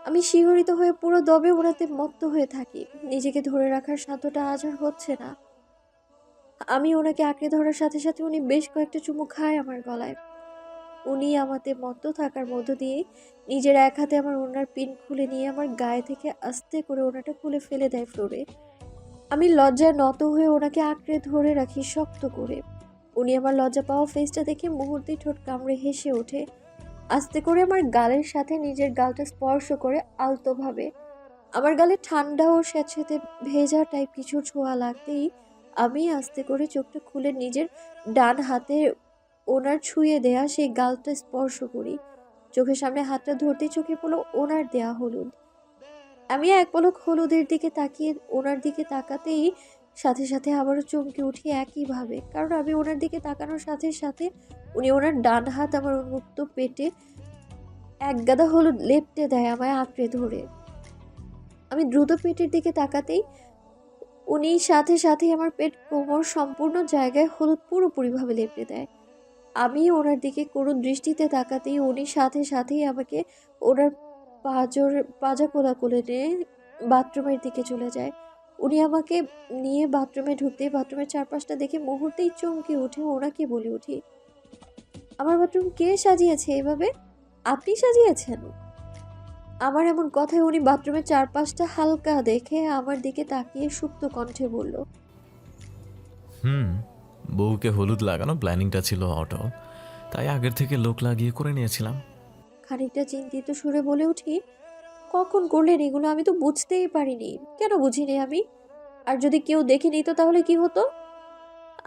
আমি শিহরিত হয়ে পুরো দমে ওনাতে মত্ত হয়ে থাকি। নিজেকে ধরে রাখার সাধ্যটা আজ আর হচ্ছে না। আমি ওনাকে আঁকড়ে ধরার সাথে সাথে উনি বেশ কয়েকটা চুমু খায় আমার গলায়। উনি আমাতে মত্ত থাকার মধ্য দিয়ে নিজের এক হাতে আমার ওড়নার পিন খুলে নিয়ে আমার গায়ে থেকে আস্তে করে ওড়নাটা খুলে ফেলে দেয় ফ্লোরে। আমি লজ্জায় নত হয়ে ওনাকে আঁকড়ে ধরে রাখি শক্ত করে। উনি আমার লজ্জা পাওয়া ফেসটা দেখে মুহূর্তেই ঠোঁট কামড়ে হেসে ওঠে। আস্তে করে আমার গালের সাথে নিজের গালটা স্পর্শ করে আলতোভাবে। আমার গালে ঠান্ডা ও স্যাঁতসেঁতে ভেজা টাইপ কিছু ছোঁয়া লাগতেই আমি আস্তে করে চোখটা খুলে নিজের ডান হাতে ওনার ছুঁয়ে দেয়া সেই গালটা স্পর্শ করি। চোখের সামনে হাতটা ধরতেই চোখে পড়লো ওনার দেয়া হলুদ। আমি এক পলক হলুদের দিকে তাকিয়ে ওনার দিকে তাকাতেই সাথে সাথে আবারও চমকে উঠি একইভাবে, কারণ আমি ওনার দিকে তাকানোর সাথে সাথে উনি ওনার ডান হাত আমার উন্মুক্ত পেটে এক গাদা হলুদ লেপ্টে দেয় আমায় আঁকড়ে ধরে। আমি দ্রুত পেটের দিকে তাকাতেই উনি সাথে সাথে আমার পেট কোমর সম্পূর্ণ জায়গায় হলুদ পুরোপুরিভাবে লেপ্টে দেয়। আমি ওনার দিকে করুণ দৃষ্টিতে তাকাতেই উনি সাথে সাথেই আমাকে ওনার পাঁজর পাজা কোলে নিয়ে বাথরুমের দিকে চলে যায়। উনি আমাকে নিয়ে বাথরুমে ঢুকতেই বাথরুমের চারপাশটা দেখে মুহূর্তেই চমকে উঠে ওনাকে বলে উঠি, আমার বাথরুম কে সাজিয়েছে এভাবে? আপনি সাজিয়েছেন? আমার এমন কথায় উনি বাথরুমের চারপাশটা হালকা দেখে আমার দিকে তাকিয়ে সুপ্ত কণ্ঠে বলল, হুম, বউকে হলুদ লাগানো প্ল্যানিংটা ছিল অটল, তাই আগের থেকে লোক লাগিয়ে করে নিয়েছিলাম। খানিকটা চিন্তিত সুরে বলে উঠি, কখন করলেন এগুলো? আমি তো বুঝতেই পারিনি। কেন বুঝিনি আমি? আর যদি কেউ দেখে নিত তাহলে কি হতো?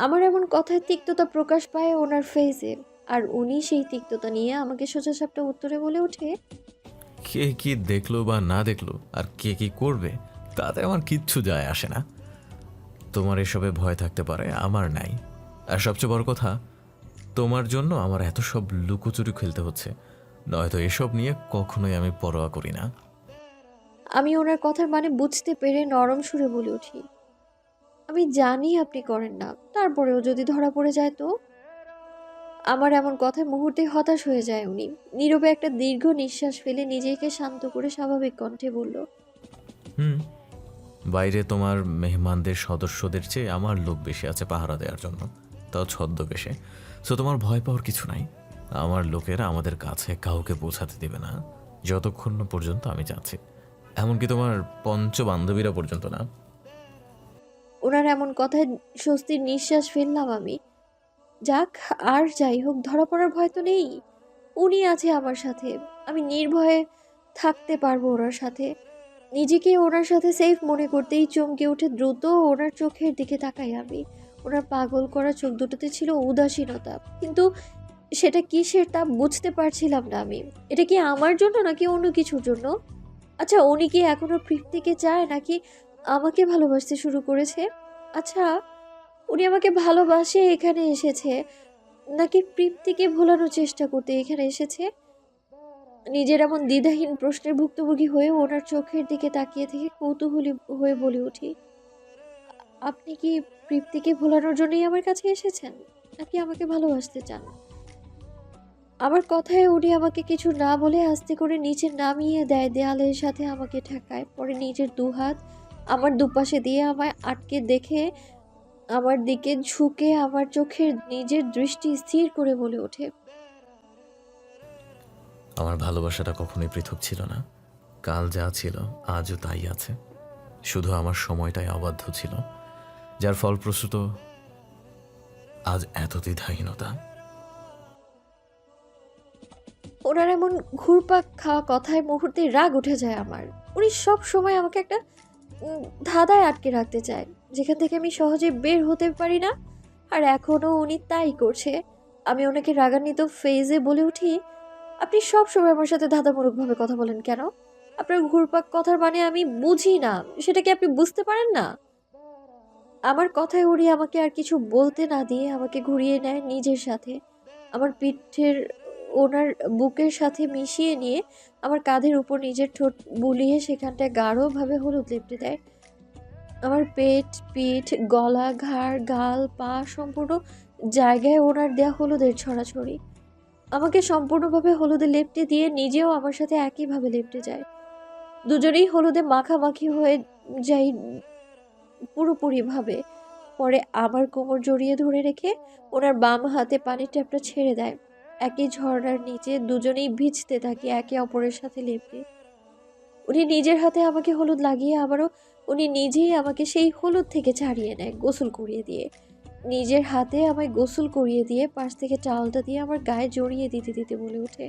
আমার এমন কথায় তিক্ততা প্রকাশ পায় ওনার ফেসে। আর উনি সেই তিক্ততা নিয়ে আমাকে সোজাসাপটা উত্তরে বলে ওঠে, কে কি দেখলো বা না দেখলো আর কে কি করবে তাতে আমার কিচ্ছু যায় আসে না। তোমার এসবে ভয় থাকতে পারে, আমার নাই। আর সবচেয়ে বড় কথা, তোমার জন্য আমার এত সব লুকোচুরি খেলতে হচ্ছে, নয়তো এসব নিয়ে কখনোই আমি পরোয়া করি না। আমি ওনার কথার মানে বুঝতে পেরে নরম সুরে বলে উঠি, আমি জানি আপনি করেন না, তারপরেও যদি ধরা পড়ে যায় তো? আমার এমন কথায় মুহূর্তে হতাশ হয়ে যায় উনি। নীরবে একটা দীর্ঘ নিঃশ্বাস ফেলে নিজেকে শান্ত করে স্বাভাবিক কণ্ঠে বলল, হুম, বাইরে তোমার মেহমানদের সদস্যদের চেয়ে আমার লোক বেশি আছে পাহারা দেওয়ার জন্য, তাও ছদ্মবেশে। সো তোমার ভয় পাওয়ার কিছু নাই। আমার লোকেরা আমাদের কাছে কাউকে পৌঁছাতে দেবে না যতক্ষণ না পর্যন্ত আমি যাচ্ছি, এমনকি তোমার পঞ্চ বান্ধবীরা পর্যন্ত না। ওনার এমন কথায় স্বস্তির নিঃশ্বাস ফেললাম আমি। যাক, আর যাই হোক, ধরা পড়ার ভয় তো নেই। উনি আছে আমার সাথে। আমি নির্ভয়ে থাকতে পারবো ওনার সাথে। নিজেকে ওনার সাথে সেফ মনে করতেই চমকে উঠে দ্রুত ওনার চোখের দিকে তাকাই আমি। ওনার পাগল করা চোখ দুটোতে ছিল উদাসীনতা, কিন্তু সেটা কিসের তা বুঝতে পারছিলাম না আমি। এটা কি আমার জন্য নাকি অন্য কিছুর জন্য? আচ্ছা, উনি কি এখনো তৃপ্তিকে চায় নাকি আমাকে ভালোবাসতে শুরু করেছে? আচ্ছা, উনি আমাকে ভালোবাসে এখানে এসেছে নাকি তৃপ্তিকে ভোলানোর চেষ্টা করতে এখানে এসেছে? নিজের এমন দ্বিধাহীন প্রশ্নের ভুক্তভোগী হয়ে ওনার চোখের দিকে তাকিয়ে থেকে কৌতূহলী হয়ে বলে উঠি, আপনি কি তৃপ্তিকে ভোলানোর জন্যই আমার কাছে এসেছেন নাকি আমাকে ভালোবাসতে চান? আমার কথায় উনি আমাকে কিছু না বলে আস্তে করে নিচে নামিয়ে দেয়, দেয়ালের সাথে আমাকে ঠেকায়, পরে নিজের দুহাত আমার দুপাশে দিয়ে আমায় আটকে দেখে আমার দিকে ঝুঁকে আমার চোখের নিজের দৃষ্টি স্থির করে বলে ওঠে, আমার ভালোবাসাটা কখনোই পৃথক ছিল না। কাল যা ছিল আজও তাই আছে, শুধু আমার সময়টাই অবাধ্য ছিল, যার ফলপ্রসূত আজ এত দ্বিধাহীনতা। ওনার এমন ঘুরপাক খাওয়া কথায় মুহূর্তে রাগ উঠে যায় আমার। উনি সব সময় আমাকে একটা ধাঁধায় আটকে রাখতে চায়, যেখান থেকে আমি সহজে বের হতে পারি না। আর এখনো উনি তাই করছে। আমি ওনাকে রাগান্বিত ফেজে বলে উঠি, আপনি সব সময় আমার সাথে ধাঁধামূলকভাবে কথা বলেন কেন? আপনার ঘুরপাক কথার মানে আমি বুঝি না, সেটা কি আপনি বুঝতে পারেন না? আমার কথায় উনি আমাকে আর কিছু বলতে না দিয়ে আমাকে ঘুরিয়ে নেয় নিজের সাথে। আমার পিঠের ওনার বুকের সাথে মিশিয়ে নিয়ে আমার কাঁধের উপর নিজের ঠোঁট বুলিয়ে সেখানটায় গাঢ়ভাবে হলুদ লেপ্টে দেয়। আমার পেট, পিঠ, গলা, ঘাড়, গাল, পা সম্পূর্ণ জায়গায় ওনার দেয়া হলুদের ছড়াছড়ি। আমাকে সম্পূর্ণভাবে হলুদে লেপ্টে দিয়ে নিজেও আমার সাথে একইভাবে লেপ্টে যায়। দুজনেই হলুদে মাখামাখি হয়ে যাই পুরোপুরিভাবে। পরে আমার কোমর জড়িয়ে ধরে রেখে ওনার বাম হাতে পানির ট্যাপটা ছেড়ে দেয়। একই ঝর্ণার নিচে দুজনেই ভিজতে থাকি একে অপরের সাথে লেপটে। উনি নিজের হাতে আমাকে হলুদ লাগিয়ে আবারও উনি নিজেই আমাকে সেই হলুদ থেকে ছাড়িয়ে নেয় গোসল করিয়ে দিয়ে। নিজের হাতে আমায় গোসল করিয়ে দিয়ে পাশ থেকে টাওয়ালটা দিয়ে আমার গায়ে জড়িয়ে দিতে দিতে বলে ওঠে,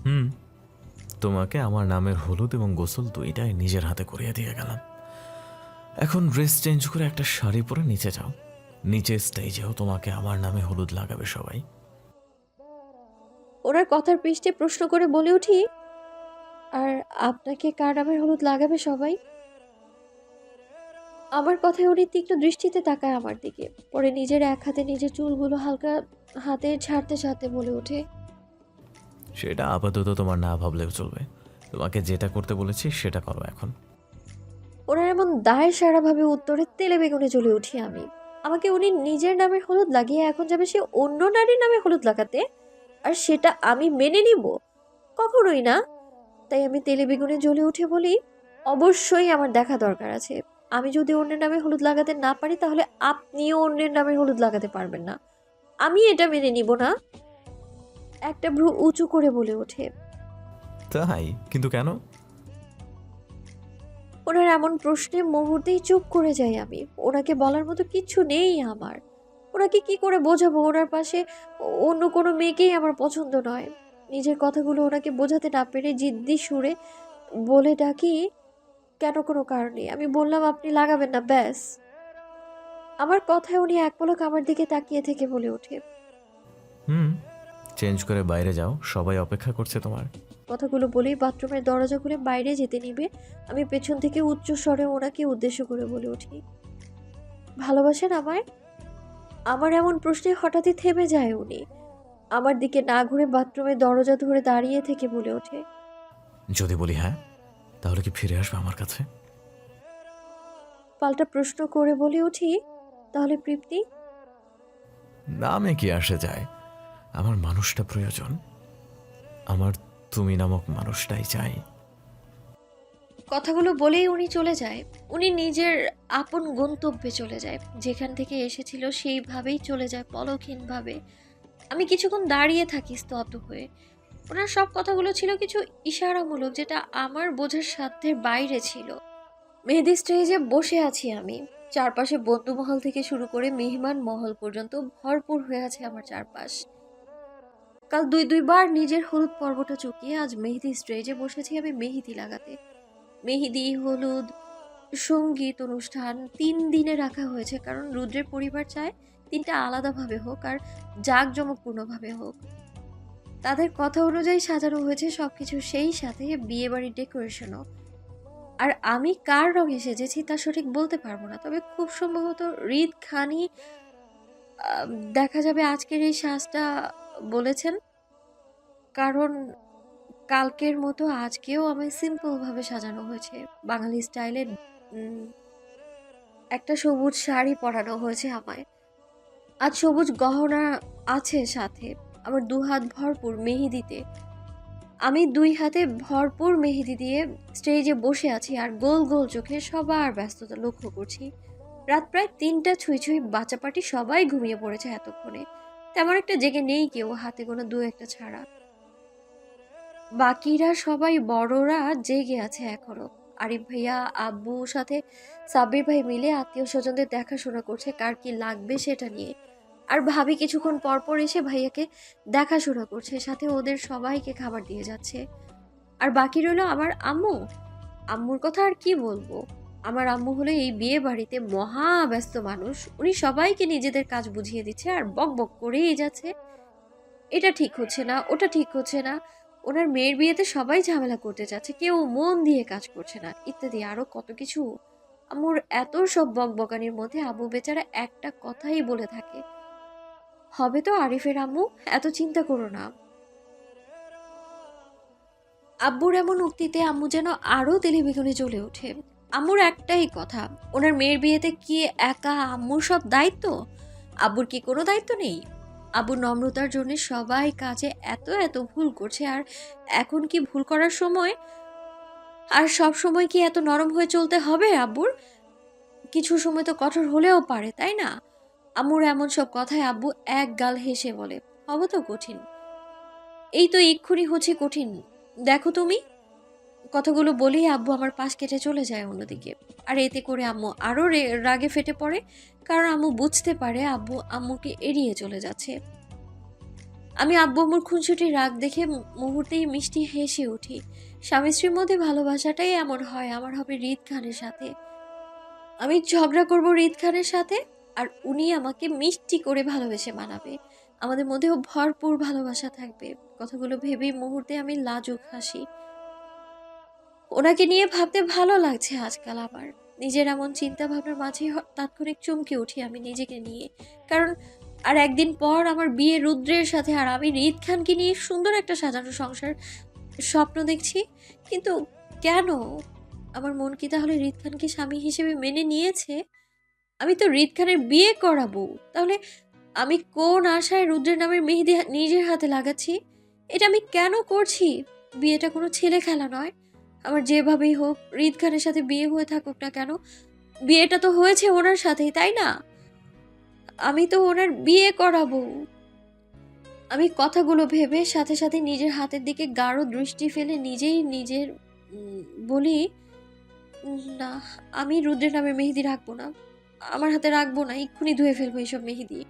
হুম, তোমাকে আমার নামের হলুদ এবং গোসল দুইটাই নিজের হাতে করিয়ে দিয়ে গেলাম। এখন ড্রেস চেঞ্জ করে একটা শাড়ি পরে নিচে যাও। নিচে স্টেজেও তোমাকে আমার নামে হলুদ লাগাবে সবাই। ওনার কথার পৃষ্ঠে প্রশ্ন করে বলে উঠি, আর আপনাকে কার নামের হলুদ লাগাবে সবাই? আমার কথায় উনি তীক্ষ্ণ দৃষ্টিতে তাকায় আমার দিকে। পরে নিজের এক হাতে নিজের চুলগুলো হালকা হাতে ছাড়তে ছাড়তে বলে ওঠে, সেটা আপাতত তোমার না ভাবলেও চলবে। তোমাকে যেটা করতে বলেছি সেটা করো এখন। ওনার এমন দায় সারাভাবে উত্তরে তেলে বেগুনে জ্বলে উঠি আমি। আমাকে উনি নিজের নামের হলুদ লাগিয়ে এখন যাবে সে অন্য নারীর নামে হলুদ লাগাতে, আর সেটা আমি মেনে নিব? কখনোই না। তাই আমি তেলে বেগুনে জ্বলে উঠে বলি, অবশ্যই আমার দেখা দরকার আছে। আমি যদি অন্যের নামে হলুদ লাগাতে না পারি তাহলে আপনিও অন্যের নামে হলুদ লাগাতে পারবেন না। আমি এটা মেনে নিব না। একটা ভ্রু উঁচু করে বলে ওঠে। তাই? কিন্তু কেন? ওনার এমন প্রশ্নে মুহূর্তেই চুপ করে যাই আমি। ওনাকে বলার মতো কিচ্ছু নেই আমার। ওনাকে কি করে বোঝাবো ওনার পাশে অন্য কোনো মেয়েকেই আমার পছন্দ নয়। নিজের কথাগুলো ওনাকে বোঝাতে না পেরে জিদ্দি সুরে বলে ডাকি, কেন কোনো কারণে? আমি বললাম আপনি লাগাবেন না, ব্যাস। আমার কথায় উনি এক পলক আমার দিকে তাকিয়ে থেকে বলে ওঠে, হুম, চেঞ্জ করে বাইরে যাও, সবাই অপেক্ষা করছে তোমার। কথাগুলো বলেই বাথরুমের দরজা খুলে বাইরে যেতে নিবে। আমি পেছন থেকে উচ্চ স্বরে ওনাকে উদ্দেশ্য করে বলে উঠি, ভালোবাসেন আমায়? আমার এমন প্রশ্নে হঠাৎই থেমে যায় উনি। আমার দিকে না ঘুরে বাথরুমের দরজা ধরে দাঁড়িয়ে থেকে বলে ওঠে, যদি বলি হ্যাঁ, তাহলে কি ফিরে আসবে আমার কাছে? পাল্টা প্রশ্ন করে বলে উঠি, তাহলে তৃপ্তি? নামে কি আসে যায়? আমার মানুষটা প্রয়োজন। আমার তুমি নামক মানুষটাই চাই। কথাগুলো বলেই উনি চলে যায়। উনি নিজের আপন গন্তব্যে চলে যায়, যেখান থেকে এসেছিল সেইভাবেই চলে যায় পলকহীনভাবে। আমি কিছুক্ষণ দাঁড়িয়ে থাকি স্তব্ধ হয়ে। ওনার সব কথাগুলো ছিল কিছু ইশারামূলক, যেটা আমার বোঝার সাধ্যের বাইরে ছিল। মেহেদি স্টেজে বসে আছি আমি। চারপাশে বন্ধুমহল থেকে শুরু করে মেহমান মহল পর্যন্ত ভরপুর হয়ে আছে আমার চারপাশ। কাল দুইবার নিজের হলুদ পর্বটা চুকিয়ে আজ মেহেদি স্টেজে বসেছি আমি মেহেদি লাগাতে। মেহেদি, হলুদ, সঙ্গীত অনুষ্ঠান 3 দিনে রাখা হয়েছে, কারণ রুদ্রের পরিবার চায় 3টা আলাদাভাবে হোক আর জাঁকজমকপূর্ণভাবে হোক। তাদের কথা অনুযায়ী সাজানো হয়েছে সবকিছু, সেই সাথে বিয়েবাড়ির ডেকোরেশনও। আর আমি কার রঙে সেজেছি তা সঠিক বলতে পারবো না, তবে খুব সম্ভবত রিদ খানই দেখা যাবে আজকের এই সাজটা বলেছেন। কারণ কালকের মতো আজকেও আমায় সিম্পল ভাবে সাজানো হয়েছে বাঙালি স্টাইলে। একটা সবুজ শাড়ি পরানো হয়েছে আমায়। আজ সবুজ গহনা আছে সাথে। আমার 2 হাত ভরপুর মেহেদিতে। আমি 2 হাতে ভরপুর মেহেদি দিয়ে স্টেজে বসে আছি আর গোল গোল চোখে সবার ব্যস্ততা লক্ষ্য করছি। রাত প্রায় 3টা ছুঁই ছুঁই, বাচ্চা পার্টি সবাই ঘুমিয়ে পড়েছে এতক্ষণে। তেমন একটা জেগে নেই কেউ, হাতে গোনা 2-1টা ছাড়া। বাকিরা সবাই বড়রা জেগে আছে এখনো। আরিফ ভাইয়া, আব্বু সাথে সাব্বির ভাই মিলে আত্মীয় স্বজনদের দেখাশোনা করছে কার কি লাগবে সেটা নিয়ে। আর ভাবি কিছুক্ষণ পর পর এসে ভাইয়াকে দেখাশোনা করছে, সাথে ওদের সবাইকে খাবার দিয়ে যাচ্ছে। আর বাকি রইল আমার আম্মু। আম্মুর কথা আর কি বলবো। আমার আম্মু হলো এই বিয়ে বাড়িতে মহা ব্যস্ত মানুষ। উনি সবাইকে নিজেদের কাজ বুঝিয়ে দিচ্ছে আর বক বক করেই যাচ্ছে, এটা ঠিক হচ্ছে না, ওটা ঠিক হচ্ছে না। ওনার মেয়ের বিয়েতে সবাই ঝামেলা করতে যাচ্ছে, কেউ মন দিয়ে কাজ করছে না, ইত্যাদি আরো কত কিছু। আম্মুর এত সব বকবকানির মধ্যে আব্বু বেচারা একটা কথাই বলে থাকে, হবে তো আরিফের আম্মু, এত চিন্তা করো না। আব্বুর এমন উক্তিতে আম্মু যেন আরো তেলে বেগুনে জ্বলে ওঠে। আম্মুর একটাই কথা, ওনার মেয়ের বিয়েতে কি একা আম্মুর সব দায়িত্ব? আব্বুর কি কোনো দায়িত্ব নেই? আব্বুর নম্রতার জন্য সবাই কাজে এত এত ভুল করছে, আর এখন কি ভুল করার সময়? আর সব সময় কি এত নরম হয়ে চলতে হবে আব্বুর? কিছু সময় তো কঠোর হলেও পারে, তাই না? আম্মুর এমন সব কথায় আব্বু এক গাল হেসে বলে, হব তো কঠিন। এই তো এক্ষুনি হচ্ছে কঠিন, দেখো তুমি। কথাগুলো বলেই আব্বু আমার পাশ কেটে চলে যায় অন্যদিকে। আর এতে করে আম্মু আরো রাগে ফেটে পড়ে, কারণ আম্মু বুঝতে পারে আব্বু আম্মুকে এড়িয়ে চলে যাচ্ছে। আমি আব্বু আম্মুর খুনসুটি রাগ দেখে মুহূর্তেই মিষ্টি হেসে উঠি। স্বামী স্ত্রীর মধ্যে ভালোবাসাটাই এমন হয়। আমার হবে হৃদ খানের সাথে, আমি ঝগড়া করব হৃদ খানের সাথে, আর উনি আমাকে মিষ্টি করে ভালোবেসে মানাবে। আমাদের মধ্যেও ভরপুর ভালোবাসা থাকবে। কথাগুলো ভেবেই মুহূর্তে আমি লাজুক হাসি। ওনাকে নিয়ে ভাবতে ভালো লাগছে আজকাল আমার। নিজের এমন চিন্তা ভাবনার মাঝে তাৎক্ষণিক চমকে উঠি আমি নিজেকে নিয়ে। কারণ আর একদিন পর আমার বিয়ে রুদ্রের সাথে, আর আমি হৃদ খানকে নিয়ে সুন্দর একটা সাজানো সংসার স্বপ্ন দেখছি। কিন্তু কেন? আমার মন কি তাহলে হৃদ খানকে স্বামী হিসেবে মেনে নিয়েছে? আমি তো হৃদ খানের বিয়ে করাবো। তাহলে আমি কোন আশায় রুদ্রের নামের মেহেদি নিজের হাতে লাগাচ্ছি? এটা আমি কেন করছি? বিয়েটা কোনো ছেলে খেলা নয়। আমার যেভাবেই হোক হৃদ খানের সাথে বিয়ে হয়ে থাকুক না কেন, বিয়েটা তো হয়েছে ওনার সাথেই, তাই না? আমি তো ওনার বিয়ে করাবো। আমি কথাগুলো ভেবে সাথে সাথে নিজের হাতের দিকে গাঢ় দৃষ্টি ফেলে নিজেই নিজের বলি, না, আমি রুদ্রের নামের মেহেদি রাখবো না। আমার হাতে রাখবো না, এক্ষুনি ধুয়ে ফেলবো এইসব মেহেদি।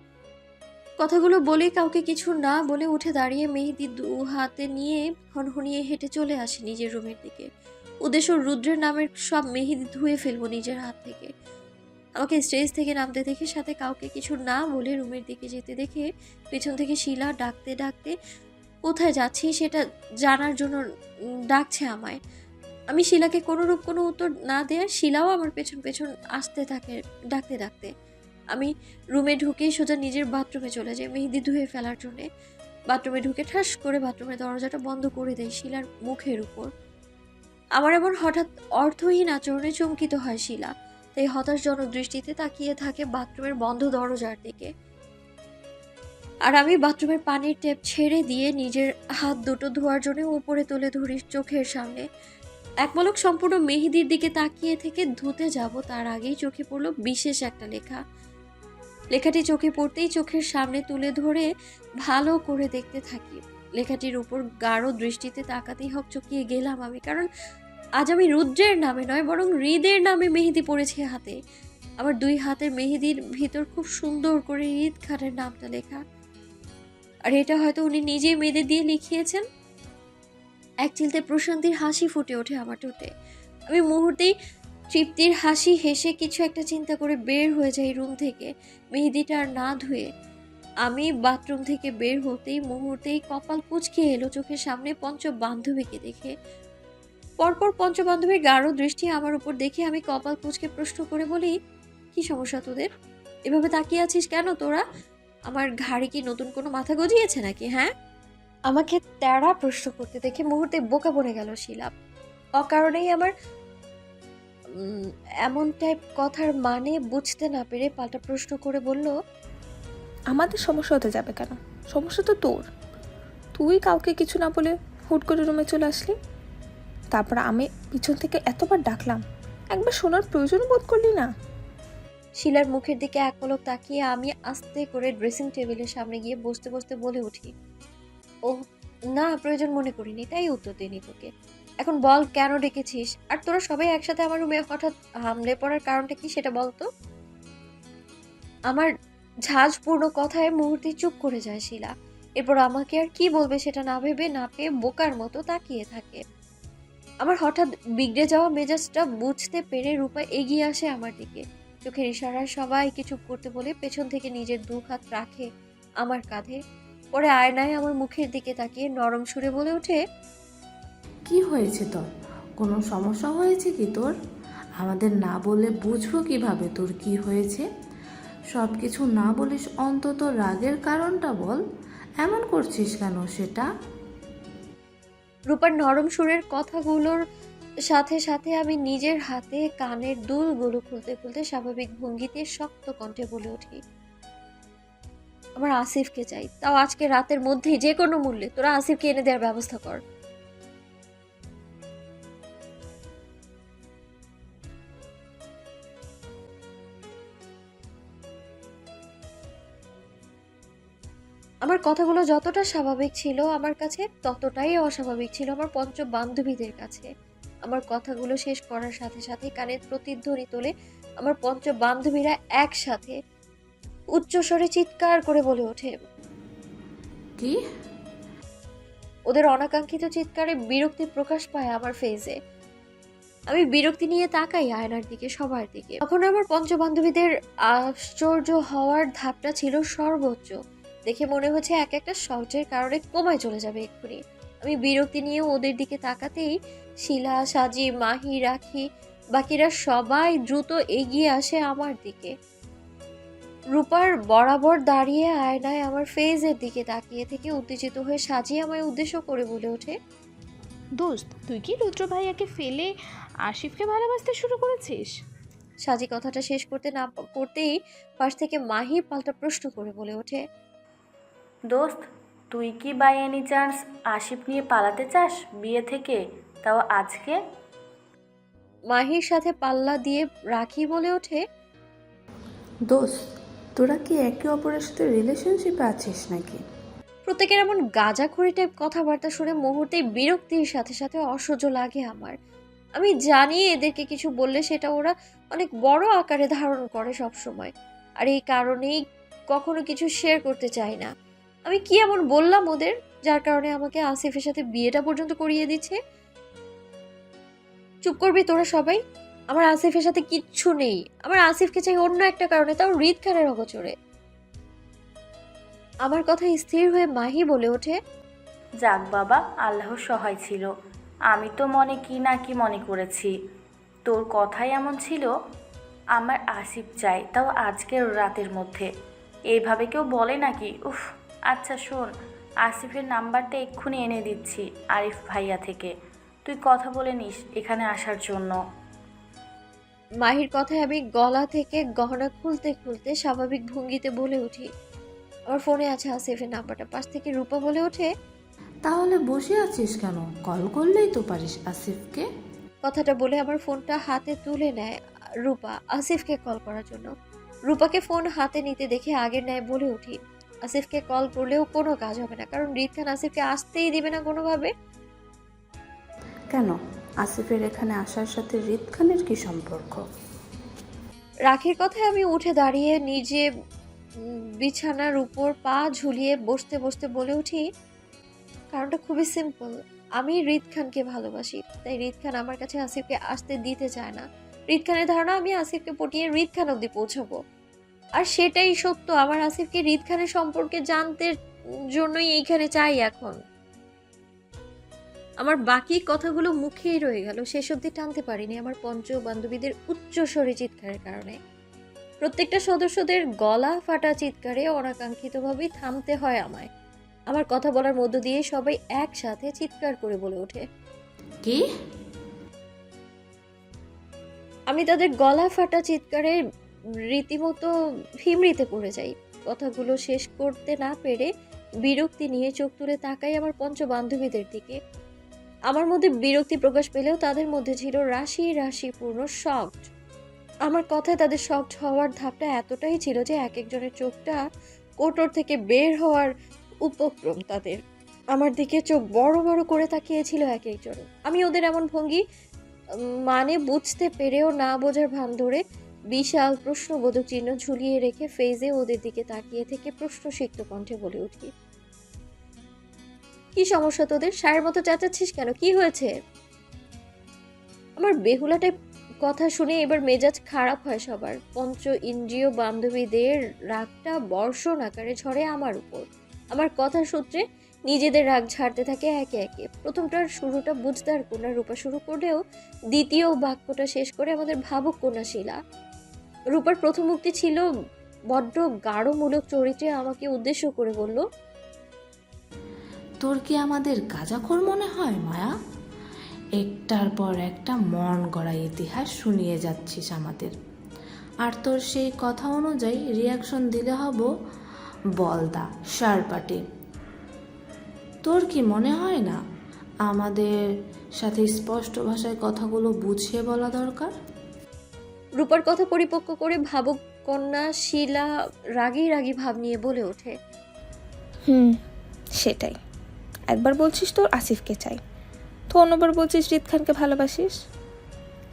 কথাগুলো বলে কাউকে কিছু না বলে উঠে দাঁড়িয়ে মেহেদি দু হাতে নিয়ে হনহনিয়ে হেঁটে চলে আসে নিজের রুমের দিকে। উদ্দেশ্য রুদ্রের নামের সব মেহেদি ধুয়ে ফেলবো নিজের হাত থেকে। আমাকে স্টেজ থেকে নামতে দেখে সাথে কাউকে কিছু না বলে রুমের দিকে যেতে দেখে পেছন থেকে শিলা ডাকতে ডাকতে কোথায় যাচ্ছি সেটা জানার জন্য ডাকছে আমায়। আমি শিলাকে কোনোরূপ কোনো উত্তর না দেওয়ার, শিলাও আমার পেছন পেছন আসতে থাকে ডাকতে ডাকতে। আমি রুমে ঢুকেই সোজা নিজের বাথরুমে চলে যাই মেহেদি ধুয়ে ফেলার জন্যে। বাথরুমে ঢুকে ঠাস করে বাথরুমের দরজাটা বন্ধ করে দেয় শিলার মুখের উপর। আমার এমন হঠাৎ অর্থহীন আচরণে চমকিত হয় শিলা, তাই হতাশজনক দৃষ্টিতে তাকিয়ে থাকে বাথরুমের বন্ধ দরজার দিকে। আর আমি বাথরুমের পানির ট্যাপ ছেড়ে দিয়ে নিজের হাত দুটো ধোয়ার জন্য উপরে তুলে ধরি চোখের সামনে। এক পলক সম্পূর্ণ মেহেদির দিকে তাকিয়ে থেকে ধুতে যাব তার আগেই চোখে পড়ল বিশেষ একটা লেখা। লেখাটি চোখে পড়তেই চোখের সামনে তুলে ধরে ভালো করে দেখতে থাকি। লেখাটির উপর গাঢ় দৃষ্টিতে তাকাতেই হকচকিয়ে গেলাম আমি, কারণ আজ আমি রুদ্রের নামে নয় বরং হৃদের নামে মেহেদি পড়েছি হাতে। আমার দুই হাতের মেহেদির ভিতর খুব সুন্দর করে হৃদ খানের নামটা লেখা। আর এটা হয়তো উনি নিজেই মেয়েদের দিয়ে লিখিয়েছেন। এক চিলতে প্রশান্তির হাসি ফুটে ওঠে আমার ঠোঁটে। আমি মুহূর্তেই তৃপ্তির হাসি হেসে কিছু একটা চিন্তা করে বের হয়ে যাই রুম থেকে, মেহেদিটা আর না ধুয়ে। আমি বাথরুম থেকে বের হতেই মুহূর্তেই কপাল কুঁচকে এলো চোখের সামনে পঞ্চ বান্ধবীকে দেখে। পরপর পঞ্চ বান্ধবীর গাঢ় দৃষ্টি আমার উপর দেখে আমি কপাল কুঁচকে প্রশ্ন করে বলি, কি সমস্যা তোদের? এভাবে তাকিয়ে আছিস কেন তোরা? আমার ঘাড়ে কি নতুন কোনো মাথা গজিয়েছে নাকি? হ্যাঁ? আমাকে তেড়া প্রশ্ন করতে দেখে মুহূর্তে বোকা বনে গেল শিলা। অকারণেই আমার উম, এমন টাইপ কথার মানে বুঝতে না পেরে পাল্টা প্রশ্ন করে বলল, আমাদের সমস্যা হতে যাবে কেন? সমস্যা তো তোর। তুই কাউকে কিছু না বলে হুট করে রুমে চলে আসলি। তারপর আমি পিছন থেকে এতবার ডাকলাম, একবার শোনার প্রয়োজন বোধ করলি না? শিলার মুখের দিকে এক পলক তাকিয়ে আমি আস্তে করে ড্রেসিং টেবিলের সামনে গিয়ে বসতে বসতে বলে উঠি, ও না, প্রয়োজন মনে করিনি, তাই উত্তর দিইনি তোকে। এখন বল কেন ডেকেছিস? আর তোরা সবাই একসাথে আমার রুমে হঠাৎ হামলে পড়ার কারণটা কি সেটা বলতো। আমার ঝাঁজপূর্ণ কথায় মুহূর্তে চুপ করে যায় শিলা। এরপর আমাকে আর কি বলবে সেটা না ভেবে না পেয়ে বোকার মতো তাকিয়ে থাকে। আমার হঠাৎ বিগড়ে যাওয়া মেজাজটা বুঝতে পেরে রূপা এগিয়ে আসে আমার দিকে। চোখের ইশারায় সবাইকে চুপ করতে বলে পেছন থেকে নিজের দু হাত রাখে আমার কাঁধে। পরে আয়নায় আমার মুখের দিকে তাকিয়ে নরম সুরে বলে ওঠে, কি হয়েছে তোর? কোনো সমস্যা হয়েছে কি তোর? আমাদের না বললে বুঝবো কিভাবে তোর কি হয়েছে? সব কিছু না বলিস, অন্তত রাগের কারণটা বল। এমন করছিস কেন সেটা? রূপার নরম সুরের কথাগুলোর সাথে সাথে আমি নিজের হাতে কানের দুলগুলো খুলতে খুলতে স্বাভাবিক ভঙ্গিতে শক্ত কণ্ঠে বলে উঠি, আমার আসিফকে চাই, তাও আজকে রাতের মধ্যেই, যে কোনো মূল্যে তোরা আসিফকে এনে দেওয়ার ব্যবস্থা কর। আমার কথাগুলো যতটা স্বাভাবিক ছিল আমার কাছে, ততটাই অস্বাভাবিক ছিল আমার পঞ্চ বান্ধবীদের কাছে। আমার কথাগুলো শেষ করার সাথে সাথে কানের প্রতিধ্বনি তোলে আমার পঞ্চ বান্ধবীরা একসাথে উচ্চস্বরে চিৎকার করে বলে ওঠে। কি? ওদের অনাকাঙ্ক্ষিত চিৎকারে বিরক্তি প্রকাশ পায় আমার ফেসে। আমি বিরক্তি নিয়ে তাকাই আয়নার দিকে, সবার দিকে। তখন আমার পঞ্চবান্ধবীদের আশ্চর্য হওয়ার ধাপটা ছিল সর্বোচ্চ। দেখে মনে হচ্ছে এক একটা শব্দের কারণে কোমায় চলে যাবে এক্ষুনি। আমি বিরক্তি নিয়ে ওদের দিকে তাকাতেই শিলা, সাজি, মাহি, রাখি, বাকিরা সবাই দ্রুত এগিয়ে আসে আমার দিকে। রূপার বরাবর দাঁড়িয়ে আয়নায় আমার ফেসের দিকে তাকিয়ে থেকে উত্তেজিত হয়ে সাজি আমায় উদ্দেশ্য করে বলে ওঠে, দোস্ত, তুই কি রুদ্র ভাইয়াকে ফেলে আশিফকে ভালোবাসতে শুরু করেছিস? সাজি কথাটা শেষ করতে না করতেই পাশ থেকে মাহি পাল্টা প্রশ্ন করে বলে ওঠে, দোস্ত, তুই কি বাই এনি চান্স আশিফ নিয়ে পালাতে চাস বিয়ে থেকে, তাও আজকে? মাহির সাথে পাল্লা দিয়ে রাখি বলে ওঠে, দোস্ত, তোরা কি একে অপরের সাথে রিলেশনশিপে আছিস নাকি? প্রত্যেকের এমন গাঁজাখড়ি টাইপ কথাবার্তা শুনে মুহূর্তেই বিরক্তির সাথে সাথে অসহ্য লাগে আমার। আমি জানি এদেরকে কিছু বললে সেটা ওরা অনেক বড় আকারে ধারণ করে সব সময়, আর এই কারণেই কখনো কিছু শেয়ার করতে চাই না। আমি কি এমন বললাম ওদের যার কারণে আমাকে আসিফের সাথে বিয়েটা পর্যন্ত করিয়ে দিচ্ছে? চুপ করবি তোরা সবাই। আমার আসিফের সাথে কিচ্ছু নেই। আমার আসিফকে চাই অন্য একটা কারণে, তাও হৃদ খানের অগোচরে। আমার কথা স্থির হয়ে মাহি বলে ওঠে, যাক বাবা, আল্লাহর সহায় ছিল। আমি তো মনে কি না কি মনে করেছি। তোর কথাই এমন ছিল, আমার আসিফ চাই, তাও আজকের রাতের মধ্যে। এইভাবে কেউ বলে নাকি? উফ। আচ্ছা শোন, আসিফের নাম্বারটা এক্ষুনি এনে দিচ্ছি আরিফ ভাইয়া থেকে। তুই কথা বলে নিস এখানে আসার জন্য। মাহির কথায় আমি গলা থেকে গহনা খুলতে খুলতে স্বাভাবিক ভঙ্গিতে বলে উঠি, আমার ফোনে আছে আসিফের নাম্বারটা। পাশ থেকে রূপা বলে ওঠে, তাহলে বসে আছিস কেন? কল করলেই তো পারিস আসিফকে। কথাটা বলে আমার ফোনটা হাতে তুলে নেয় রূপা আসিফকে কল করার জন্য। রূপাকে ফোন হাতে নিতে দেখে আগের ন্যায় বলে উঠি, আসিফকে কল করলেও কোনো কাজ হবে না, কারণ হৃদ খান আসিফকে আসতেই দিবে না কোনোভাবে। কেন? আসিফের এখানে আসার সাথে হৃদ খানের কি সম্পর্ক? রাখির কথায় আমি উঠে দাঁড়িয়ে নিজে বিছানার উপর পা ঝুলিয়ে বসতে বসতে বলে উঠি, কারণটা খুবই সিম্পল। আমি হৃদ খানকে ভালোবাসি, তাই হৃদ খান আমার কাছে আসিফকে আসতে দিতে চায় না। হৃদ খানের ধারণা আমি আসিফকে পটিয়ে হৃদ খান অব্দি পৌঁছাবো, আর সেটাই সত্য। আমার আসিফকে হৃদ খানের সম্পর্কে জানতে জন্যই এইখানে চাই এখন। আমার বাকি কথাগুলো মুখেই রয়ে গেল, শেষ অব্দি টানতে পারিনি আমার পঞ্চ বান্ধবীদের উচ্চস্বরে চিৎকারের কারণে। প্রত্যেকটা সদস্যদের গলা ফাটা চিৎকারে অনাকাঙ্ক্ষিতভাবেই থামতে হয় আমায়। আমার কথা বলার মধ্য দিয়ে সবাই একসাথে চিৎকার করে বলে ওঠে, কি? আমি তাদের গলা ফাটা চিৎকারে রীতিমতো ভিমড়িতে পড়ে যাই। কথাগুলো শেষ করতে না পেরে বিরক্তি নিয়ে চোখ তুলে তাকাই আমার পঞ্চ বান্ধবীদের দিকে। আমার মধ্যে বিরক্তি প্রকাশ পেলেও তাদের মধ্যে ছিল রাশি রাশি পূর্ণ শকড। আমার কথায় তাদের শকড হওয়ার ধাপটা এতটাই ছিল যে এক একজনের চোখটা কোটর থেকে বের হওয়ার উপক্রম তাদের। আমার দিকে চোখ বড় বড় করে তাকিয়েছিল এক একজন। আমি ওদের এমন ভঙ্গি মানে বুঝতে পেরেও না বোঝার ভান ধরে বিশাল প্রশ্নবোধক চিহ্ন ঝুলিয়ে রেখে ফেজে ওদের দিকে তাকিয়ে থেকে প্রশ্নসিক্ত কণ্ঠে বলে উঠি, কি সমস্যা তোদের? সায়ের মতো চেঁচাচ্ছিস কেন? কি হয়েছে? আমার বেহুলাটাই কথা শুনে এবার মেজাজ খারাপ হয় সবার। পঞ্চ ইন্দ্রিয় বান্ধবীদের রাগটা বর্ষণ আকারে ঝরে আমার উপর। আমার কথার সূত্রে নিজেদের রাগ ঝাড়তে থাকে একে একে। প্রথমটার শুরুটা বুঝদার কন্যা রূপা শুরু করলেও দ্বিতীয় বাক্যটা শেষ করে আমাদের ভাবুক কন্যা শিলা। রূপার প্রথম উক্তি ছিল বড্ড গাঢ়মূলক চরিত্রে আমাকে উদ্দেশ্য করে বলল, তোর কি আমাদের গাঁজাখোর মনে হয় মায়া? একটার পর একটা মন গড়া ইতিহাস শুনিয়ে যাচ্ছিস আমাদের, আর তোর সেই কথা অনুযায়ী রিয়াকশন দিলে হব বলদা শারপাটি। তোর কি মনে হয় না আমাদের সাথে স্পষ্ট ভাষায় কথাগুলো বুঝিয়ে বলা দরকার? রূপার কথা পরিপক্ক করে ভাবুক কন্যা শিলা রাগী রাগী ভাব নিয়ে বলে ওঠে, হুম, সেটাই। একবার বলছিস তোর আসিফকে চাই, তো অন্যবার বলছিস রিদ খানকে ভালোবাসিস।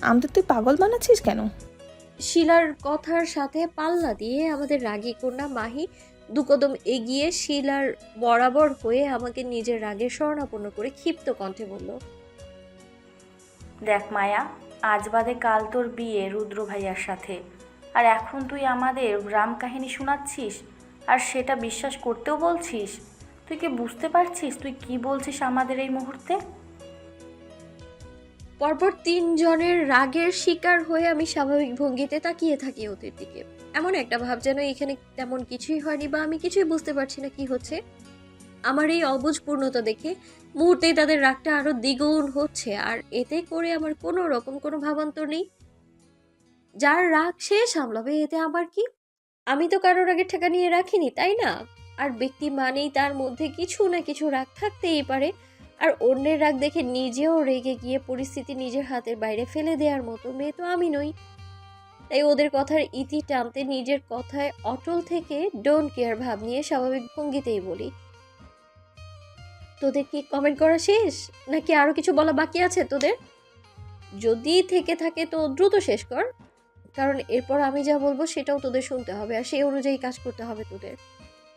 আমাদের তুই পাগল বানাচ্ছিস কেন? শিলার কথার সাথে পাল্লা দিয়ে আমাদের রাগী কন্যা মাহি দুকদম এগিয়ে শিলার বরাবর হয়ে আমাকে নিজের রাগে শরণাপন্ন করে ক্ষিপ্ত কণ্ঠে বলল, দেখ মায়া, আজ বাদে কাল তোর বিয়ে রুদ্র ভাইয়ার সাথে, আর এখন তুই আমাদের রাম কাহিনী শোনাচ্ছিস আর সেটা বিশ্বাস করতেও বলছিস? তুই কি বুঝতে পারছিস তুই কি বলছিস আমাদের এই মুহূর্তে? পরপর 3 জনের রাগের শিকার হয়ে আমি স্বাভাবিক ভঙ্গিতে তাকিয়ে থাকি ওদের দিকে। এমন একটা ভাব যেন এখানে তেমন কিছুই হয়নি বা আমি কিছুই বুঝতে পারছি না কি হচ্ছে। আমার এই অবুঝপূর্ণতা দেখে মুহূর্তেই তাদের রাগটা আরো দ্বিগুণ হচ্ছে, আর এতে করে আমার কোনো রকম কোনো ভাবান্তর নেই। যার রাগ সে সামলাবে, এতে আমার কি? আমি তো কারোর আগে ঠেকা নিয়ে রাখিনি, তাই না? আর ব্যক্তি মানেই তার মধ্যে কিছু না কিছু রাগ থাকতেই পারে, আর অন্যের রাগ দেখে নিজেও রেগে গিয়ে পরিস্থিতি নিজের হাতের বাইরে ফেলে দেওয়ার মতো মেয়ে তো আমি নই। তাই ওদের কথার ইতি টানতে নিজের কথায় অটল থেকে ডোন্ট কেয়ার ভাব নিয়ে স্বাভাবিক ভঙ্গিতেই বলি, তোদের কি কমেন্ট করা শেষ, নাকি আরো কিছু বলা বাকি আছে তোদের? যদি থেকে থাকে তো দ্রুত শেষ কর, কারণ এরপর আমি যা বলবো সেটাও তোদের শুনতে হবে, আর সেই অনুযায়ী কাজ করতে হবে তোদের।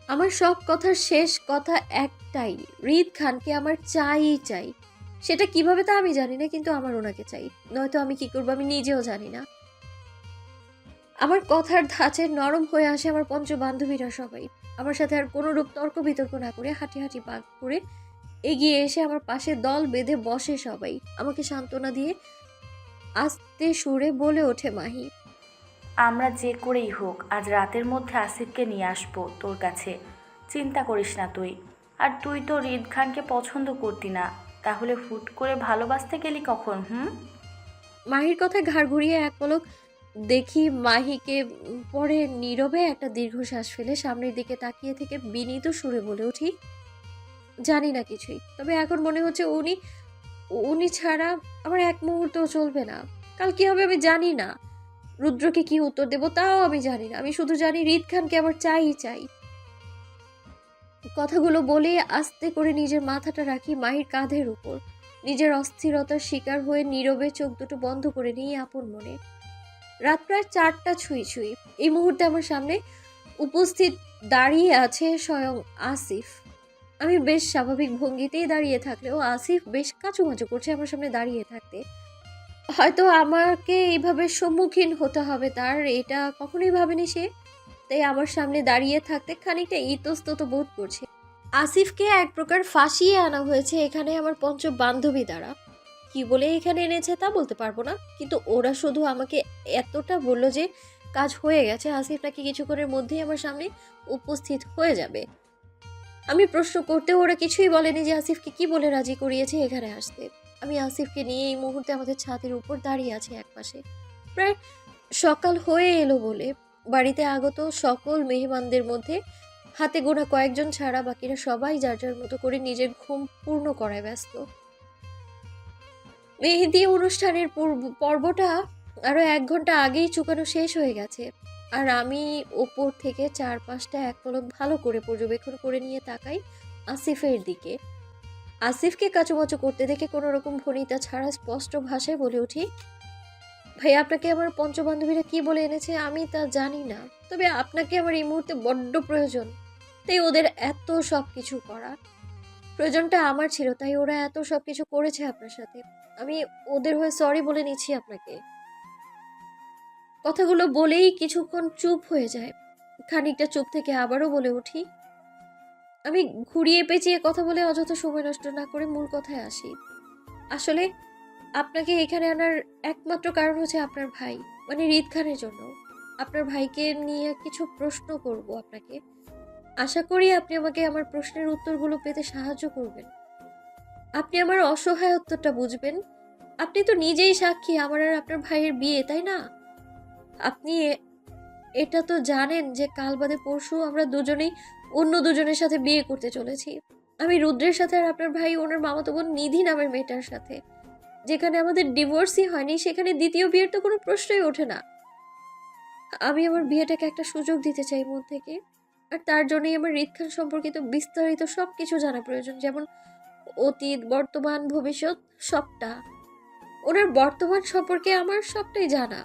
আমার সব কথার শেষ কথা একটাই, রিদ খানকে আমার চাই চাই। সেটা কিভাবে তা আমি জানি না, কিন্তু আমার ওনাকে চাই, নয়তো আমি কি করবো আমি নিজেও জানি না। আমার কথার ধাঁচে নরম হয়ে আসে আমার পঞ্চ বান্ধবীরা সবাই। আমার সাথে আর কোনো রূপ তর্ক বিতর্ক না করে হাঁটি হাঁটি পাক করে এগিয়ে এসে আমার পাশে দল বেঁধে বসে সবাই। আমাকে সান্ত্বনা দিয়ে আস্তে সুরে বলে ওঠে মাহি, আমরা যে করেই হোক আজ রাতের মধ্যে আসিফকে নিয়ে আসবো তোর কাছে, চিন্তা করিস না তুই। আর তুই তো রিদ খানকে পছন্দ করতি না, তাহলে হুট করে ভালোবাসতে গেলি কখন? মাহির কথায় ঘাড় ঘুরিয়ে এক পলক দেখি মাহিকে, পরে নীরবে একটা দীর্ঘশ্বাস ফেলে সামনের দিকে তাকিয়ে থেকে বিনীত সুরে বলে উঠি, জানি না কিছুই, তবে এখন মনে হচ্ছে উনি উনি ছাড়া আমার এক মুহূর্তও চলবে না। কাল কি হবে আমি জানি না, রুদ্রকে কি উত্তর দেব তাও আমি জানি না। আমি শুধু জানি রিদ খানকে আমার চাই চাই। কথাগুলো বলে আস্তে করে নিজের মাথাটা রাখি মাহির কাঁধের উপর, নিজের অস্থিরতার শিকার হয়ে নীরবে চোখ দুটো বন্ধ করে নিয়ে আপন মনে। রাত প্রায় 4টা ছুঁই ছুঁই। এই মুহূর্তে আমার সামনে উপস্থিত দাঁড়িয়ে আছে স্বয়ং আসিফ। আমি বেশ স্বাভাবিক ভঙ্গিতেই দাঁড়িয়ে থাকলেও আসিফ বেশ কাঁচুমাচু করছে আমার সামনে দাঁড়িয়ে থাকতে। হয়তো আমাকে এইভাবে সম্মুখীন হতে হবে তার, এটা কখনোই ভাবেনি সে। তাই আমার সামনে দাঁড়িয়ে থাকতে খানিকটা ইতস্তত বোধ করছে। আসিফকে এক প্রকার ফাঁসিয়ে আনা হয়েছে এখানে আমার পঞ্চ বান্ধবী দ্বারা। কি বলে এখানে এনেছে তা বলতে পারবো না, কিন্তু ওরা শুধু আমাকে এতটা বলল যে কাজ হয়ে গেছে, আসিফ নাকি কিছুক্ষণের মধ্যেই আমার সামনে উপস্থিত হয়ে যাবে। আমি প্রশ্ন করতে ওরা কিছুই বলেনি যে আসিফকে কি বলে রাজি করিয়েছে এখানে আসতে। আমি আসিফকে নিয়ে এই মুহূর্তে আমাদের ছাদের উপর দাঁড়িয়ে আছি একপাশে। প্রায় সকাল হয়ে এলো বলে বাড়িতে আগত সকল মেহমানদের মধ্যে হাতে গোনা কয়েকজন ছাড়া বাকিরা সবাই যার যার মতো করে নিজের ঘুম পূর্ণ করায় ব্যস্ত। মেহেদি অনুষ্ঠানের পর্বটা আরো 1 ঘন্টা আগেই চুকানো শেষ হয়ে গেছে, আর আমি ওপর থেকে চারপাশটা এক পলক ভালো করে পর্যবেক্ষণ করে নিয়ে তাকাই আসিফের দিকে। আসিফকে কাচুমাচু করতে দেখে কোনো রকম ভনিতা ছাড়া স্পষ্ট ভাষায় বলে উঠি, ভাই আপনাকে আমার পঞ্চবান্ধবীরা কি বলে এনেছে আমি তা জানি না, তবে আপনাকে আমার এই মুহূর্তে বড্ড প্রয়োজন, তাই ওদের এত সব কিছু করা। প্রয়োজনটা আমার ছিল, তাই ওরা এত সব কিছু করেছে আপনার সাথে। আমি ওদের হয়ে সরি বলে নিচ্ছি আপনাকে। কথাগুলো বলেই কিছুক্ষণ চুপ হয়ে যায়। খানিকটা চুপ থেকে আবারও বলে উঠি, আমি ঘুরিয়ে পেঁচিয়ে কথা বলে অযথা সময় নষ্ট না করে মূল কথায় আসি। আসলে আপনাকে এখানে আনার একমাত্র কারণ হচ্ছে আপনার ভাই, মানে রিদ খানের জন্য। আপনার ভাইকে নিয়ে কিছু প্রশ্ন করব আপনাকে। আশা করি আপনি আমাকে আমার প্রশ্নের উত্তরগুলো পেতে সাহায্য করবেন। আপনি আমার অসহায়ত্বটা বুঝবেন। আপনি তো নিজেই সাক্ষী আমার আর আপনার ভাইয়ের বিয়ে, তাই না? আপনি এটা তো জানেন যে কাল বাদে পরশু আমরা দুজনেই অন্য দুজনের সাথে বিয়ে করতে চলেছি। আমি রুদ্রের সাথে, আর আপনার ভাই ওনার মামাতো বোন নিধি নামের মেয়েটার সাথে। যেখানে আমাদের ডিভোর্সই হয়নি সেখানে দ্বিতীয় বিয়ের তো কোনো প্রশ্নই ওঠে না। আমি আমার বিয়েটাকে একটা সুযোগ দিতে চাই মন থেকে। আর তার জন্যই আমার হৃদ খান সম্পর্কিত বিস্তারিত সব কিছু জানা প্রয়োজন, যেমন অতীত, বর্তমান, ভবিষ্যৎ, সবটা। ওনার বর্তমান সম্পর্কে আমার সবটাই জানা,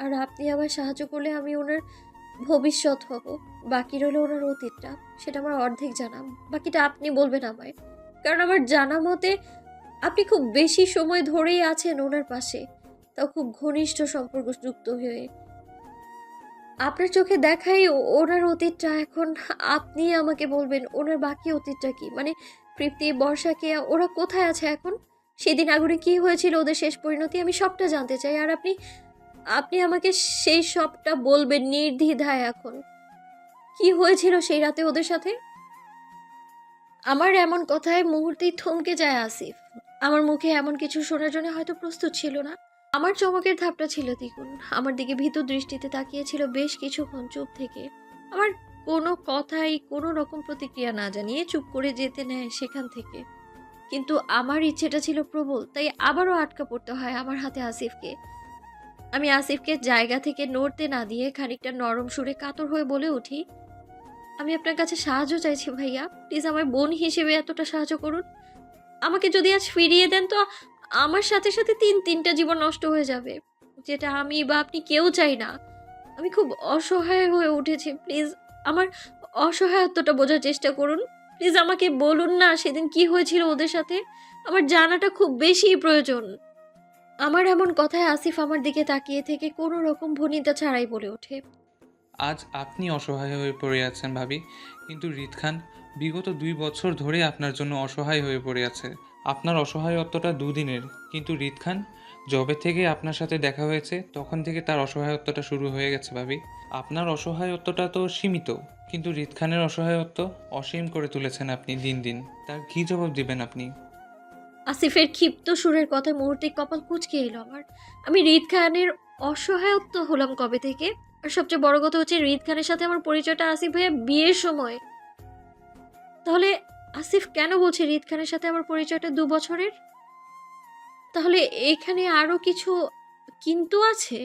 আর আপনি আমায় সাহায্য করলে আমি ওনার ভবিষ্যৎ হব। বাকি রইল ওনার অতীতটা, সেটা আমার অর্ধেক জানা, বাকিটা আপনি বলবেন আমায়। কারণ আমার জানা মতে আপনি খুব বেশি সময় ধরেই আছেন ওনার পাশে, তাও খুব ঘনিষ্ঠ সম্পর্ক যুক্ত হয়ে। আপনার চোখে দেখাই ওনার অতীতটা, এখন আপনি আমাকে বলবেন ওনার বাকি অতীতটা কি, মানে তৃপ্তি, বর্ষাকে ওরা কোথায় আছে এখন, সেদিন আগুনে কি হয়েছিল, ওদের শেষ পরিণতি, আমি সবটা জানতে চাই। আর আপনি আপনি আমাকে সেই সবটা বলবেন নির্দ্বিধায়। এখন কি হয়েছিল সেই রাতে ওদের সাথে? আমার এমন কথায় মুহূর্তেই থমকে যায় আসিফ। আমার মুখে এমন কিছু শোনার জন্য হয়তো প্রস্তুত ছিল না। আমার চমকের ধাপটা ছিল দ্বিগুণ। আমার দিকে ভীতু দৃষ্টিতে তাকিয়েছিল বেশ কিছুক্ষণ চুপ থেকে। আমার কোনো কথাই কোনো রকম প্রতিক্রিয়া না জানিয়ে চুপ করে যেতে নেয় সেখান থেকে। কিন্তু আমার ইচ্ছেটা ছিল প্রবল, তাই আবারও আটকা পড়তে হয় আমার হাতে আসিফকে। আমি আসিফকে জায়গা থেকে নড়তে না দিয়ে খানিকটা নরম সুরে কাতর হয়ে বলে উঠি, আমি আপনার কাছে সাহায্য চাইছি ভাইয়া, প্লিজ আমার বোন হিসেবে এতটা সাহায্য করুন। আমাকে যদি আজ ফিরিয়ে দেন তো আমার সাথে সাথে তিনটা জীবন নষ্ট হয়ে যাবে, যেটা আমি বা আপনি কেউ চাই না। আমি খুব অসহায় হয়ে উঠেছি, প্লিজ আমার অসহায়ত্বটা বোঝার চেষ্টা করুন। প্লিজ আমাকে বলুন না সেদিন কি হয়েছিল ওদের সাথে, আমার জানাটা খুব বেশি প্রয়োজন। আমার এমন কথায় আসিফ আমার দিকে তাকিয়ে থেকে কোনো রকম ভনিতা ছাড়াই বলে ওঠে, আজ আপনি অসহায় হয়ে পড়ে আছেন ভাবি, কিন্তু হৃদ খান বিগত 2 বছর ধরে আপনার জন্য অসহায় হয়ে পড়ে আছে। আপনার অসহায়ত্বটা দুদিনের, কিন্তু হৃদ খান যবে থেকে আপনার সাথে দেখা হয়েছে তখন থেকে তার অসহায়ত্বটা শুরু হয়ে গেছে ভাবি। আপনার অসহায়ত্বটা তো সীমিত, কিন্তু হৃদ খানের অসহায়ত্ব অসীম করে তুলেছেন আপনি দিন দিন। তার কী জবাব দিবেন আপনি? আসিফের ক্ষিপ্ত সুরের কথায় মুহূর্তে কপাল কুঁচকে এলো আমার। আমি হৃদ খানের অসহায়ত্ব হলাম কবে থেকে? আর সবচেয়ে বড় কথা হচ্ছে হৃদ খানের সাথে আমার পরিচয়টা আসিফ ভাইয়া বিয়ের সময়। তাহলে আসিফ কেন বলছে হৃদ খানের সাথে আমার পরিচয়টা 2 বছরের? তাহলে এখানে আরো কিছু কিন্তু আছে?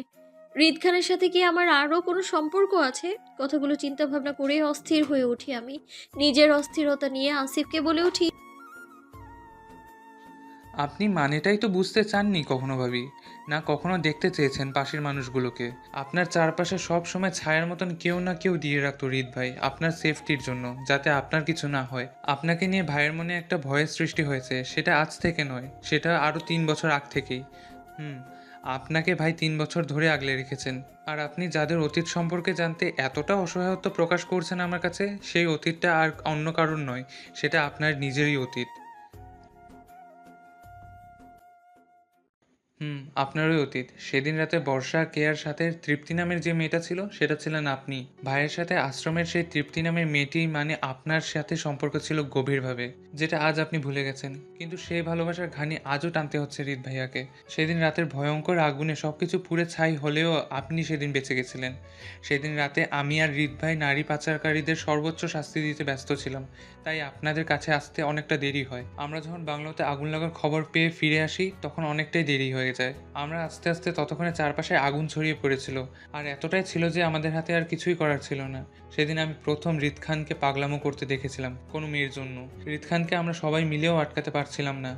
হৃদ খানের সাথে কি আমার আরো কোনো সম্পর্ক আছে? কথাগুলো চিন্তা ভাবনা করে অস্থির হয়ে উঠি আমি। নিজের অস্থিরতা নিয়ে আসিফকে বলে উঠি, আপনি মানেটাই তো বুঝতে চাননি কখনো ভাবি, না কখনো দেখতে চেয়েছেন পাশের মানুষগুলোকে। আপনার চারপাশে সব সময় ছায়ার মতন কেউ না কেউ দিয়ে রাখতো হৃদ ভাই, আপনার সেফটির জন্য, যাতে আপনার কিছু না হয়। আপনাকে নিয়ে ভাইয়ের মনে একটা ভয়ের সৃষ্টি হয়েছে, সেটা আজ থেকে নয়, সেটা আরও 3 বছর আগ থেকেই। আপনাকে ভাই 3 বছর ধরে আগলে রেখেছেন। আর আপনি যাদের অতীত সম্পর্কে জানতে এতটা অসহায়ত্ব প্রকাশ করছেন আমার কাছে, সেই অতীতটা আর অন্য কারণ নয়, সেটা আপনার নিজেরই অতীত। আপনারই অতীত। সেদিন রাতে বর্ষা, কেয়ার সাথে তৃপ্তি নামের যে মেয়েটা ছিল সেটা ছিলেন আপনি। ভাইয়ের সাথে আশ্রমের সেই তৃপ্তি নামের মেয়েটি মানে আপনার সাথে সম্পর্ক ছিল গভীরভাবে, যেটা আজ আপনি ভুলে গেছেন। কিন্তু সেই ভালোবাসার ঘানি আজও টানতে হচ্ছে হৃদ ভাইয়াকে। সেদিন রাতের ভয়ঙ্কর আগুনে সব কিছু পুড়ে ছাই হলেও আপনি সেদিন বেঁচে গেছিলেন। সেদিন রাতে আমি আর হৃদ ভাই নারী পাচারকারীদের সর্বোচ্চ শাস্তি দিতে ব্যস্ত ছিলাম, তাই আপনাদের কাছে আসতে অনেকটা দেরি হয়। আমরা যখন বাংলোতে আগুন লাগার খবর পেয়ে ফিরে আসি তখন অনেকটাই দেরি হয়ে যায়। আমরা আস্তে আস্তে ততক্ষণে চারপাশে আগুন ছড়িয়ে পড়েছিল, আর এতটাই ছিল যে আমাদের হাতে আর কিছুই করার ছিল না। সেদিন আমি প্রথম হৃদ খানকে পাগলামো করতে দেখেছিলাম কোনো মেয়ের জন্য। হৃদ খানকে আমরা সবাই মিলেও আটকাতে পারছিলাম না।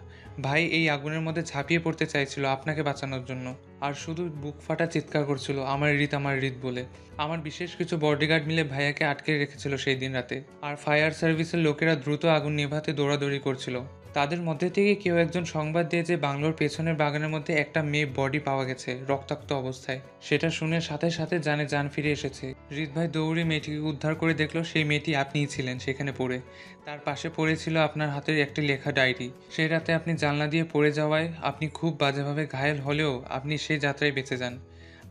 ভাই এই আগুনের মধ্যে ঝাঁপিয়ে পড়তে চাইছিল আপনাকে বাঁচানোর জন্য, আর শুধু বুক ফাটা চিৎকার করছিল আমার হৃদ বলে। আমার বিশেষ কিছু বডিগার্ড মিলে ভাইয়াকে আটকে রেখেছিল সেই দিন রাতে, আর ফায়ার সার্ভিসের লোকেরা দ্রুত আগুন নেভাতে দৌড়াদৌড়ি করছিল। তাদের মধ্যে থেকে কেউ একজন সংবাদ দিয়ে যে বাংলোর পেছনের বাগানের মধ্যে একটা মেয়ে বডি পাওয়া গেছে রক্তাক্ত অবস্থায়। সেটা শুনে সাথে সাথে জান ফিরে এসেছে। হৃদ ভাই দৌড়ে মেয়েটিকে উদ্ধার করে দেখলো সেই মেয়েটি আপনিই ছিলেন সেখানে পড়ে। তার পাশে পড়েছিল আপনার হাতের একটি লেখা ডায়েরি। সেই রাতে আপনি জানলা দিয়ে পড়ে যাওয়ায় আপনি খুব বাজেভাবে ঘায়েল হলেও আপনি সেই যাত্রায় বেঁচে যান।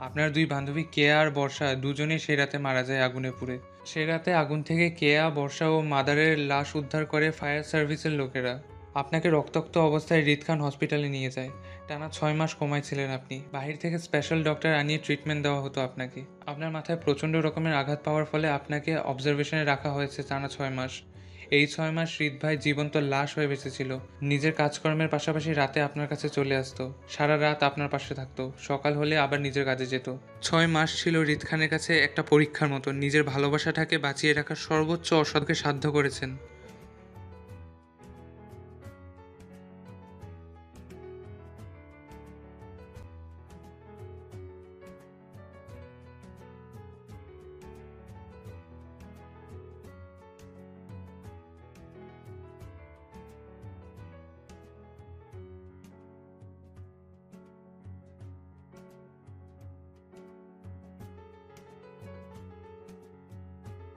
আপনার 2 বান্ধবী কেয়া আর বর্ষা দুজনেই সেই রাতে মারা যায় আগুনে পুড়ে। সেই রাতে আগুন থেকে কেয়া, বর্ষা ও মাদারের লাশ উদ্ধার করে ফায়ার সার্ভিসের লোকেরা। আপনাকে রক্তাক্ত অবস্থায় হৃদ খান হসপিটালে নিয়ে যায়। টানা 6 মাস কোমায় ছিলেন আপনি। বাহির থেকে স্পেশাল ডক্টর আনিয়ে ট্রিটমেন্ট দেওয়া হতো আপনাকে। আপনার মাথায় প্রচণ্ড রকমের আঘাত পাওয়ার ফলে আপনাকে অবজারভেশনে রাখা হয়েছে টানা 6 মাস। এই 6 মাস হৃদ ভাই জীবন্ত লাশ হয়ে বেঁচেছিল। নিজের কাজকর্মের পাশাপাশি রাতে আপনার কাছে চলে আসতো, সারা রাত আপনার পাশে থাকতো, সকাল হলে আবার নিজের কাজে যেত। 6 মাস ছিল হৃদ খানের কাছে একটা পরীক্ষার মতো। নিজের ভালোবাসাটাকে বাঁচিয়ে রাখার সর্বোচ্চ অসাধ্যকে সাধ্য করেছেন।